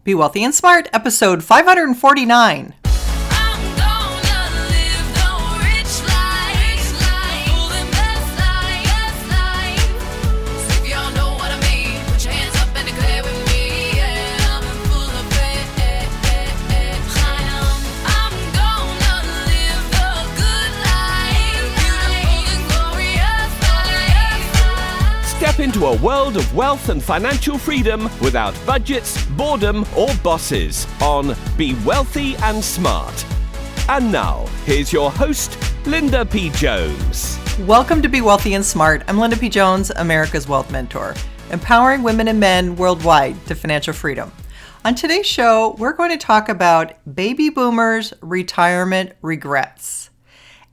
Be Wealthy and Smart, episode 549. Step into a world of wealth and financial freedom without budgets, boredom, or bosses on Be Wealthy and Smart. And now, here's your host, Linda P. Jones. Welcome to Be Wealthy and Smart. I'm Linda P. Jones, America's Wealth Mentor, empowering women and men worldwide to financial freedom. On today's show, we're going to talk about baby boomers' retirement regrets.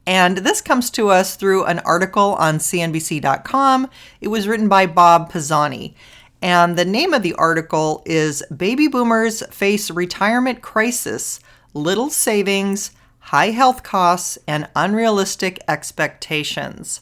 And this comes to us through an article on CNBC.com. It was written by Bob Pisani. And the name of the article is Baby Boomers Face Retirement Crisis, Little Savings, High Health Costs, and Unrealistic Expectations.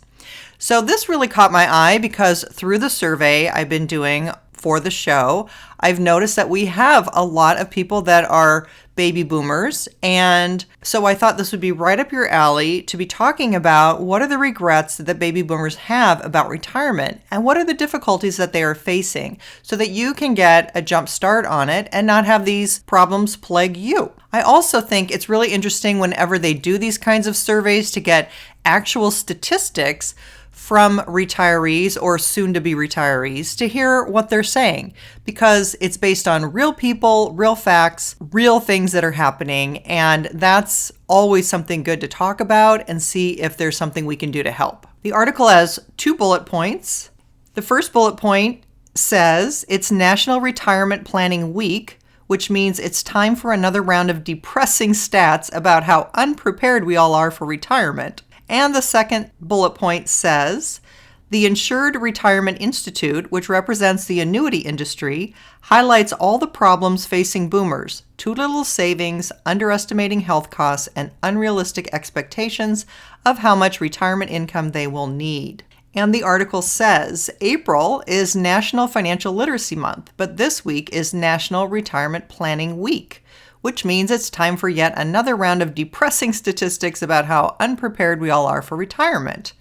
So this really caught my eye because through the survey I've been doing for the show, I've noticed that we have a lot of people that are baby boomers. And so I thought this would be right up your alley to be talking about what are the regrets that baby boomers have about retirement and what are the difficulties that they are facing so that you can get a jump start on it and not have these problems plague you. I also think it's really interesting whenever they do these kinds of surveys to get actual statistics from retirees or soon-to-be retirees to hear what they're saying, because it's based on real people, real facts, real things that are happening, and that's always something good to talk about and see if there's something we can do to help. The article has 2 bullet points. The first bullet point says it's National Retirement Planning Week, which means it's time for another round of depressing stats about how unprepared we all are for retirement. And the second bullet point says, the Insured Retirement Institute, which represents the annuity industry, highlights all the problems facing boomers: too little savings, underestimating health costs, and unrealistic expectations of how much retirement income they will need. And the article says, April is National Financial Literacy Month, but this week is National Retirement Planning Week, which means it's time for yet another round of depressing statistics about how unprepared we all are for retirement.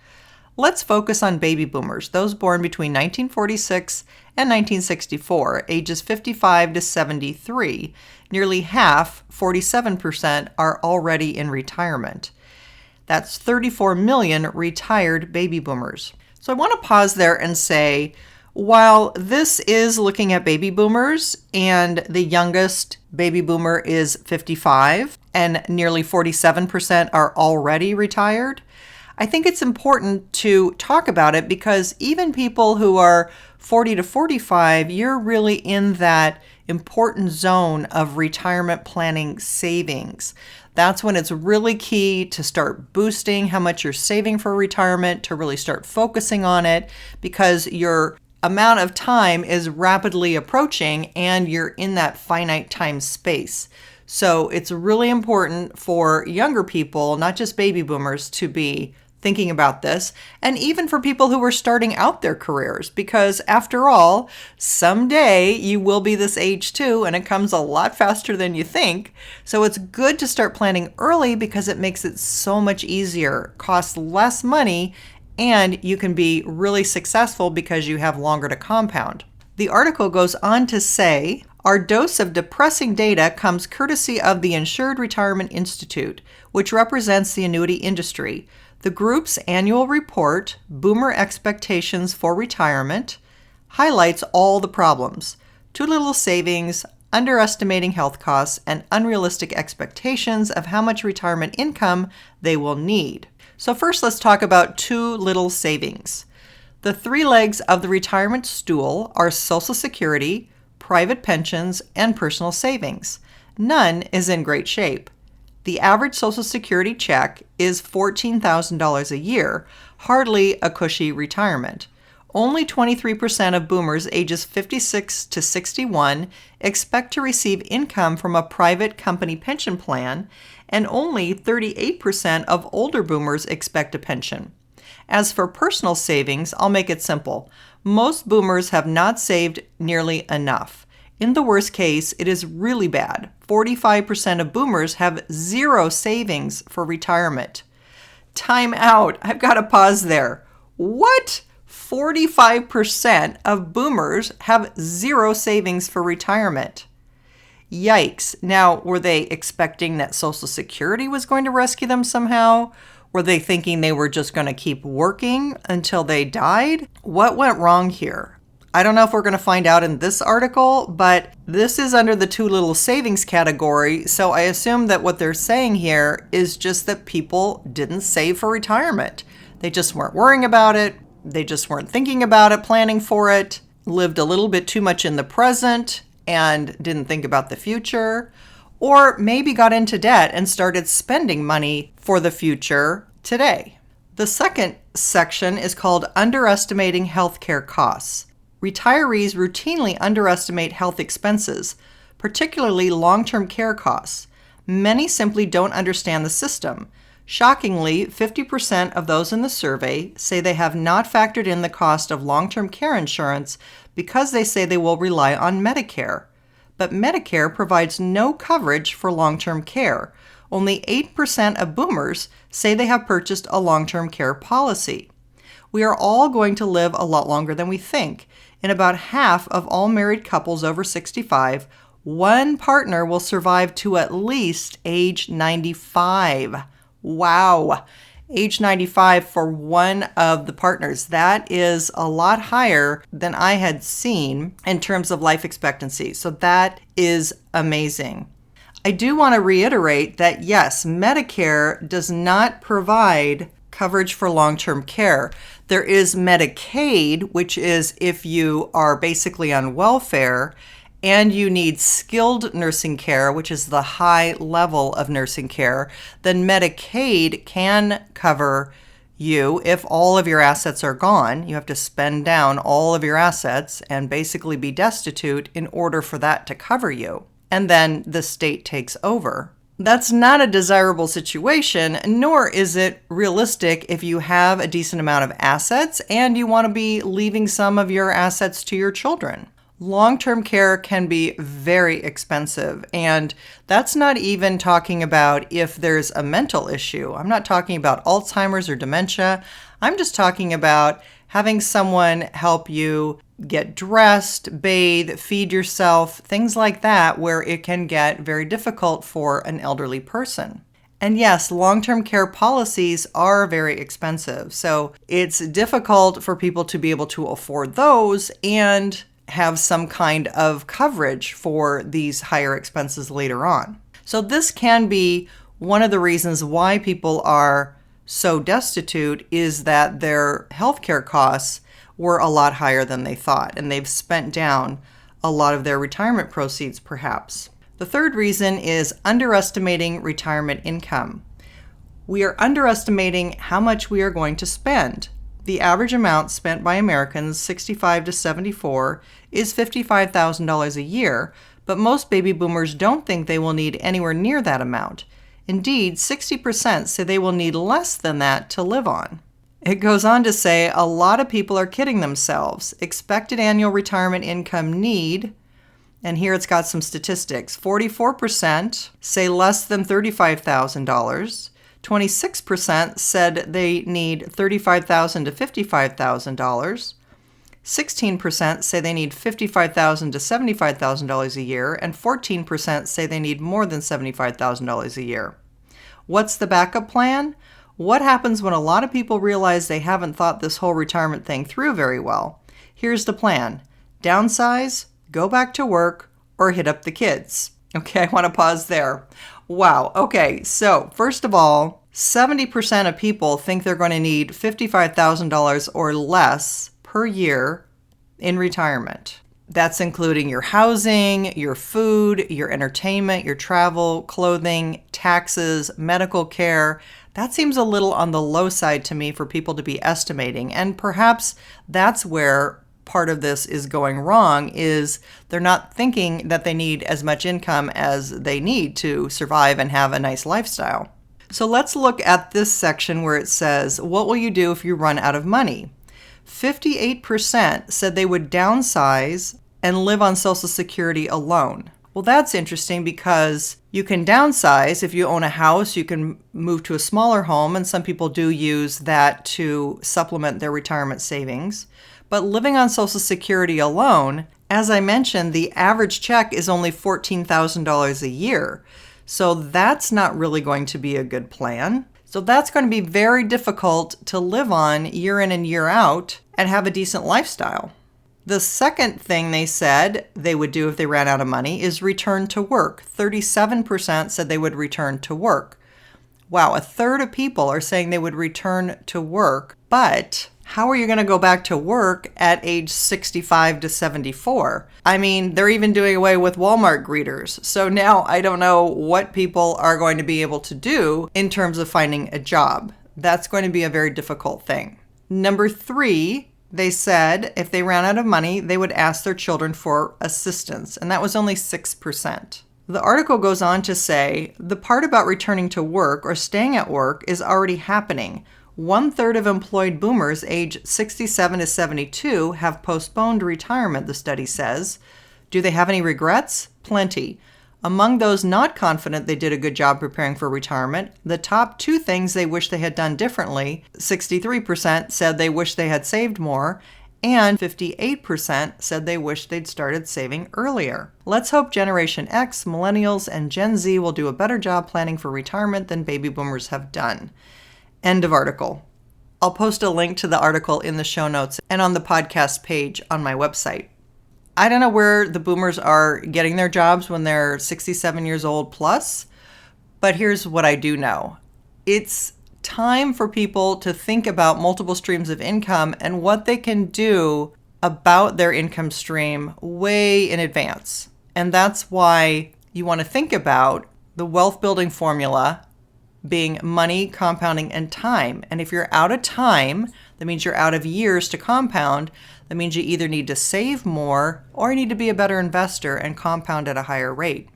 Let's focus on baby boomers, those born between 1946 and 1964, ages 55 to 73. Nearly half, 47%, are already in retirement. That's 34 million retired baby boomers. So I want to pause there and say, while this is looking at baby boomers and the youngest baby boomer is 55 and nearly 47% are already retired, I think it's important to talk about it because even people who are 40 to 45, you're really in that important zone of retirement planning savings. That's when it's really key to start boosting how much you're saving for retirement, to really start focusing on it, because your amount of time is rapidly approaching and you're in that finite time space. So it's really important for younger people, not just baby boomers, to be thinking about this, and even for people who are starting out their careers, because after all, someday you will be this age too, and it comes a lot faster than you think. So it's good to start planning early because it makes it so much easier, costs less money, and you can be really successful because you have longer to compound. The article goes on to say, our dose of depressing data comes courtesy of the Insured Retirement Institute, which represents the annuity industry. The group's annual report, Boomer Expectations for Retirement, highlights all the problems: too little savings, underestimating health costs, and unrealistic expectations of how much retirement income they will need. So first, let's talk about too little savings. The 3 legs of the retirement stool are Social Security, private pensions, and personal savings. None is in great shape. The average Social Security check is $14,000 a year, hardly a cushy retirement. Only 23% of boomers ages 56 to 61 expect to receive income from a private company pension plan, and only 38% of older boomers expect a pension. As for personal savings, I'll make it simple. Most boomers have not saved nearly enough. In the worst case, it is really bad. 45% of boomers have zero savings for retirement. Time out. I've got to pause there. What? 45% of boomers have zero savings for retirement. Yikes. Now, were they expecting that Social Security was going to rescue them somehow? Were they thinking they were just going to keep working until they died? What went wrong here? I don't know if we're going to find out in this article, but this is under the too little savings category, so I assume that what they're saying here is just that people didn't save for retirement. They just weren't worrying about it. They just weren't thinking about it, planning for it, lived a little bit too much in the present and didn't think about the future, or maybe got into debt and started spending money for the future today. The second section is called Underestimating Healthcare Costs. Retirees routinely underestimate health expenses, particularly long-term care costs. Many simply don't understand the system. Shockingly, 50% of those in the survey say they have not factored in the cost of long-term care insurance because they say they will rely on Medicare. But Medicare provides no coverage for long-term care. Only 8% of boomers say they have purchased a long-term care policy. We are all going to live a lot longer than we think. In about half of all married couples over 65, one partner will survive to at least age 95. Wow. Age 95 for one of the partners. That is a lot higher than I had seen in terms of life expectancy. So that is amazing. I do want to reiterate that yes, Medicare does not provide coverage for long-term care. There is Medicaid, which is if you are basically on welfare and you need skilled nursing care, which is the high level of nursing care, then Medicaid can cover you if all of your assets are gone. You have to spend down all of your assets and basically be destitute in order for that to cover you. And then the state takes over. That's not a desirable situation, nor is it realistic if you have a decent amount of assets and you want to be leaving some of your assets to your children. Long-term care can be very expensive, and that's not even talking about if there's a mental issue. I'm not talking about Alzheimer's or dementia. I'm just talking about having someone help you get dressed, bathe, feed yourself, things like that, where it can get very difficult for an elderly person. And yes, long-term care policies are very expensive. So it's difficult for people to be able to afford those and have some kind of coverage for these higher expenses later on. So this can be one of the reasons why people are so destitute, is that their healthcare costs were a lot higher than they thought, and they've spent down a lot of their retirement proceeds perhaps. The third reason is underestimating retirement income. We are underestimating how much we are going to spend. The average amount spent by Americans 65 to 74 is $55,000 a year, but most baby boomers don't think they will need anywhere near that amount. Indeed, 60% say they will need less than that to live on. It goes on to say a lot of people are kidding themselves. Expected annual retirement income need, and here it's got some statistics, 44% say less than $35,000. 26% said they need $35,000 to $55,000. 16% say they need $55,000 to $75,000 a year, and 14% say they need more than $75,000 a year. What's the backup plan? What happens when a lot of people realize they haven't thought this whole retirement thing through very well? Here's the plan. Downsize, go back to work, or hit up the kids. Okay, I want to pause there. Wow. Okay, so first of all, 70% of people think they're going to need $55,000 or less per year in retirement. That's including your housing, your food, your entertainment, your travel, clothing, taxes, medical care. That seems a little on the low side to me for people to be estimating. And perhaps that's where part of this is going wrong, is they're not thinking that they need as much income as they need to survive and have a nice lifestyle. So let's look at this section where it says, what will you do if you run out of money? 58% said they would downsize and live on Social Security alone. Well, that's interesting because you can downsize. If you own a house, you can move to a smaller home, and some people do use that to supplement their retirement savings. But living on Social Security alone, as I mentioned, the average check is only $14,000 a year. So that's not really going to be a good plan. So that's going to be very difficult to live on year in and year out and have a decent lifestyle. The second thing they said they would do if they ran out of money is return to work. 37% said they would return to work. Wow, a third of people are saying they would return to work, but how are you going to go back to work at age 65 to 74? I mean, they're even doing away with Walmart greeters. So now I don't know what people are going to be able to do in terms of finding a job. That's going to be a very difficult thing. Number 3, they said if they ran out of money, they would ask their children for assistance, and that was only 6%. The article goes on to say, the part about returning to work or staying at work is already happening. 1/3 of employed boomers aged 67 to 72 have postponed retirement, the study says. Do they have any regrets? Plenty. Among those not confident they did a good job preparing for retirement, the top 2 things they wish they had done differently, 63% said they wish they had saved more, and 58% said they wish they'd started saving earlier. Let's hope Generation X, Millennials, and Gen Z will do a better job planning for retirement than baby boomers have done. End of article. I'll post a link to the article in the show notes and on the podcast page on my website. I don't know where the boomers are getting their jobs when they're 67 years old plus, but here's what I do know. It's time for people to think about multiple streams of income and what they can do about their income stream way in advance. And that's why you want to think about the wealth building formula being money, compounding, and time. And if you're out of time, that means you're out of years to compound. That means you either need to save more or you need to be a better investor and compound at a higher rate.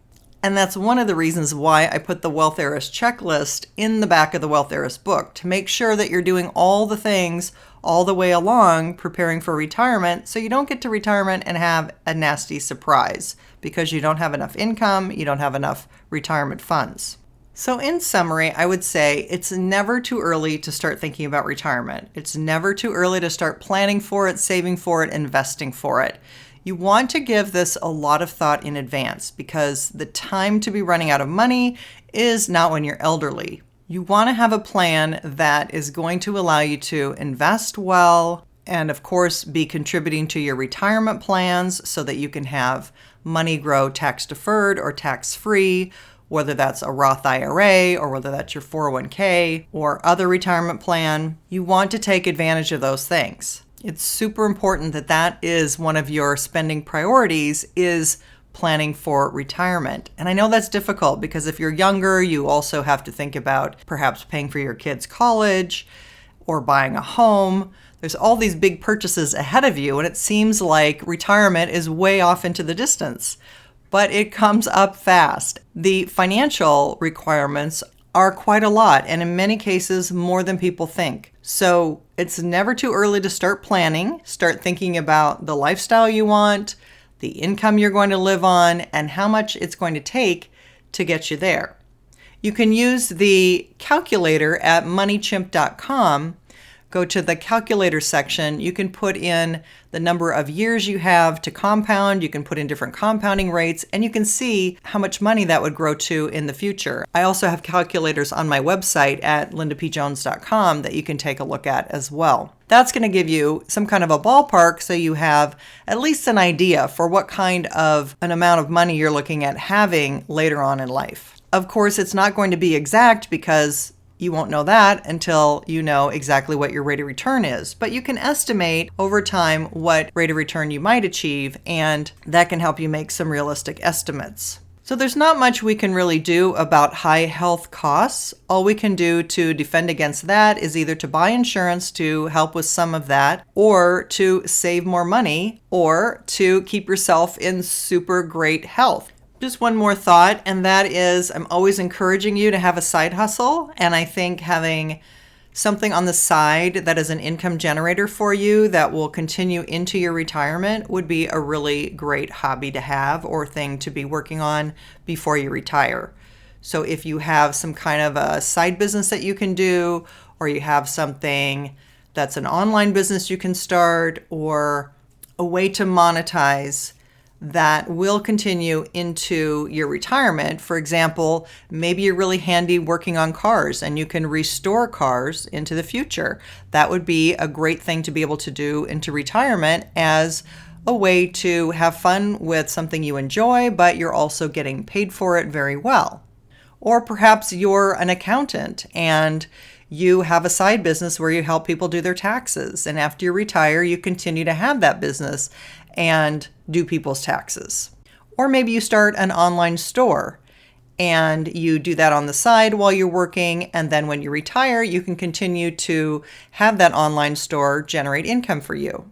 And that's one of the reasons why I put the Wealth Heiress checklist in the back of the Wealth Heiress book, to make sure that you're doing all the things all the way along preparing for retirement, so you don't get to retirement and have a nasty surprise because you don't have enough income, you don't have enough retirement funds. So in summary, I would say it's never too early to start thinking about retirement. It's never too early to start planning for it, saving for it, investing for it. You want to give this a lot of thought in advance because the time to be running out of money is not when you're elderly. You want to have a plan that is going to allow you to invest well and, of course, be contributing to your retirement plans so that you can have money grow tax deferred or tax free, whether that's a Roth IRA or whether that's your 401k or other retirement plan. You want to take advantage of those things. It's super important that that is one of your spending priorities, is planning for retirement. And I know that's difficult because if you're younger, you also have to think about perhaps paying for your kids' college or buying a home. There's all these big purchases ahead of you, and it seems like retirement is way off into the distance. But it comes up fast. The financial requirements are quite a lot, and in many cases, more than people think. So it's never too early to start planning, start thinking about the lifestyle you want, the income you're going to live on, and how much it's going to take to get you there. You can use the calculator at moneychimp.com. Go to the calculator section. You can put in the number of years you have to compound. You can put in different compounding rates, and you can see how much money that would grow to in the future. I also have calculators on my website at lindapjones.com that you can take a look at as well. That's going to give you some kind of a ballpark so you have at least an idea for what kind of an amount of money you're looking at having later on in life. Of course, it's not going to be exact because you won't know that until you know exactly what your rate of return is. But you can estimate over time what rate of return you might achieve, and that can help you make some realistic estimates. So there's not much we can really do about high health costs. All we can do to defend against that is either to buy insurance to help with some of that, or to save more money, or to keep yourself in super great health. Just one more thought, and that is I'm always encouraging you to have a side hustle, and I think having something on the side that is an income generator for you that will continue into your retirement would be a really great hobby to have or thing to be working on before you retire. So if you have some kind of a side business that you can do, or you have something that's an online business you can start, or a way to monetize that will continue into your retirement. For example, maybe you're really handy working on cars and you can restore cars into the future. That would be a great thing to be able to do into retirement as a way to have fun with something you enjoy, but you're also getting paid for it very well. Or perhaps you're an accountant and you have a side business where you help people do their taxes. And after you retire, you continue to have that business and do people's taxes. Or maybe you start an online store and you do that on the side while you're working. And then when you retire, you can continue to have that online store generate income for you.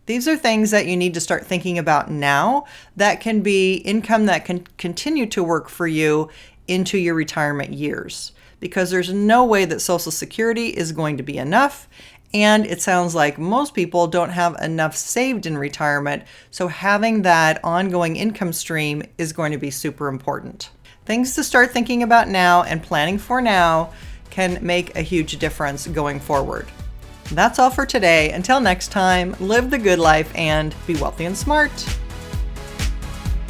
These are things that you need to start thinking about now that can be income that can continue to work for you into your retirement years, because there's no way that Social Security is going to be enough. And it sounds like most people don't have enough saved in retirement. So having that ongoing income stream is going to be super important. Things to start thinking about now and planning for now can make a huge difference going forward. That's all for today. Until next time, live the good life and be wealthy and smart.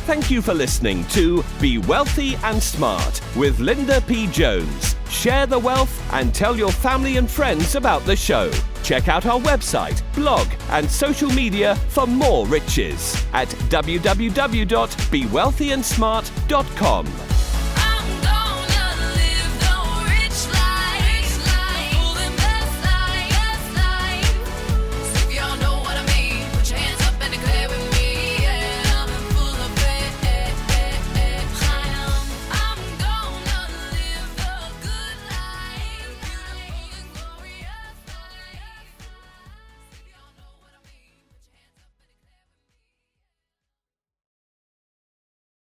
Thank you for listening to Be Wealthy and Smart with Linda P. Jones. Share the wealth and tell your family and friends about the show. Check out our website, blog, and social media for more riches at www.bewealthyandsmart.com.